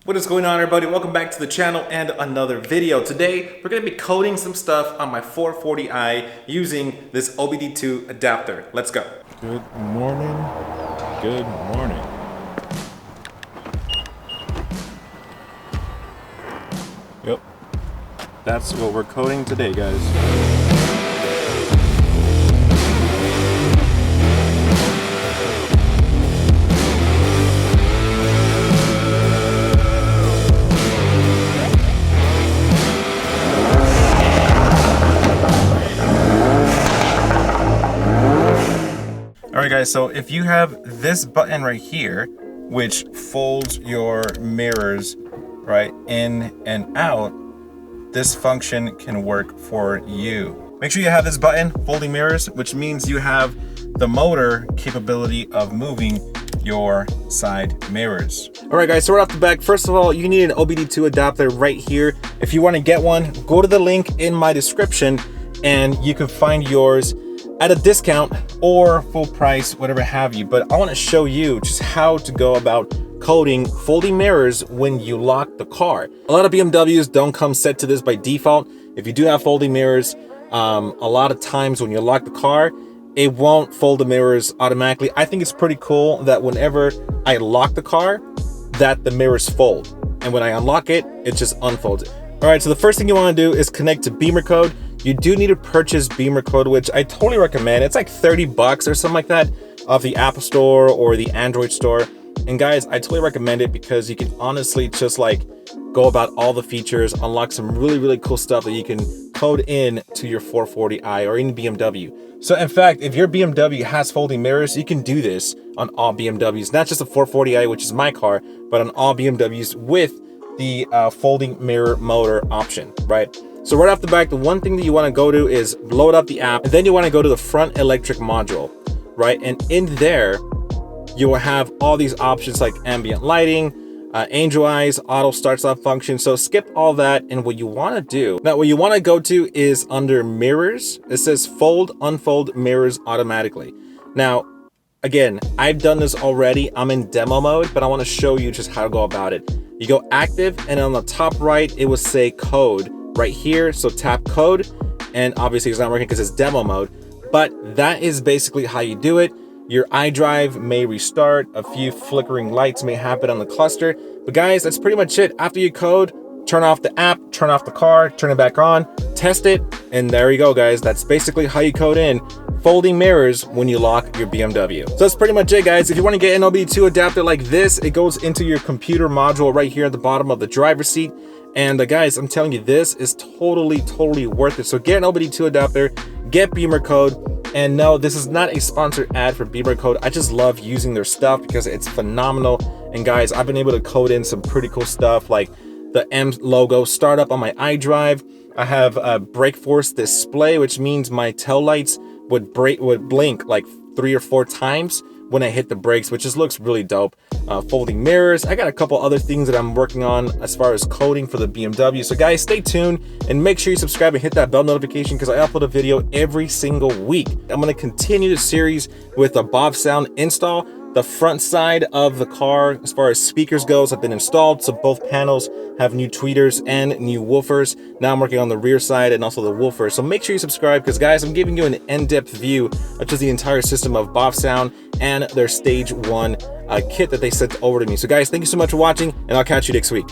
What is going on, everybody? Welcome back to the channel and another video. Today we're going to be coding some stuff on my 440i using this OBD2 adapter. Let's go. Good morning. Good morning. Yep. That's what we're coding today, guys. Alright guys, so if you have this button right here, which folds your mirrors right in and out, this function can work for you. Make sure you have this button, folding mirrors, which means you have the motor capability of moving your side mirrors. Alright guys, so right off the back, first of all, you need an OBD2 adapter right here. If you want to get one, go to the link in my description and you can find yours at a discount or full price, whatever have you. But I want to show you just how to go about coding folding mirrors when you lock the car. A lot of BMWs don't come set to this by default. If you do have folding mirrors, a lot of times when you lock the car, it won't fold the mirrors automatically. I think it's pretty cool that whenever I lock the car, that the mirrors fold. And when I unlock it, it just unfolds it. All right, so the first thing you want to do is connect to Bimmercode. You do need to purchase Bimmercode, which I totally recommend. It's like 30 bucks or something like that off the Apple Store or the Android Store. And guys, I totally recommend it because you can honestly just like go about all the features, unlock some really cool stuff that you can code in to your 440i or any BMW. So in fact, if your BMW has folding mirrors, you can do this on all BMWs, not just the 440i, which is my car, but on all BMWs with the folding mirror motor option, right? So right off the back, the one thing that you want to go to is load up the app, and then you want to go to the front electric module, right? And in there, you will have all these options like ambient lighting, angel eyes, auto start-stop function. So skip all that, and what you want to do, now what you want to go to is under mirrors. It says fold, unfold mirrors automatically. Now, again, I've done this already. I'm in demo mode, but I want to show you just how to go about it. You go active, and on the top right, it will say code right here. So tap code, and obviously it's not working because it's demo mode, but that is basically how you do it. Your iDrive may restart, a few flickering lights may happen on the cluster, but guys, that's pretty much it. After you code, turn off the app, turn off the car, turn it back on, test it, and there you go, guys. That's basically how you code in folding mirrors when you lock your BMW. So that's pretty much it, guys. If you want to get an OBD2 adapter like this, it goes into your computer module right here at the bottom of the driver's seat. And guys, I'm telling you, this is totally worth it. So get an OBD2 adapter, get Bimmercode, and no, this is not a sponsored ad for Bimmercode. I just love using their stuff because it's phenomenal. And guys, I've been able to code in some pretty cool stuff like the M logo startup on my iDrive. I have a brake force display, which means my tail lights would blink like 3 or 4 times when I hit the brakes, which just looks really dope. Folding mirrors. I got a couple other things that I'm working on as far as coding for the BMW. So guys, stay tuned and make sure you subscribe and hit that bell notification because I upload a video every single week. I'm going to continue the series with a Bob Sound install. The front side of the car, as far as speakers goes, have been installed. So both panels have new tweeters and new woofers. Now I'm working on the rear side and also the woofer. So make sure you subscribe because guys, I'm giving you an in-depth view of just the entire system of Bob Sound and their stage 1 kit that they sent over to me. So guys, thank you so much for watching, and I'll catch you next week.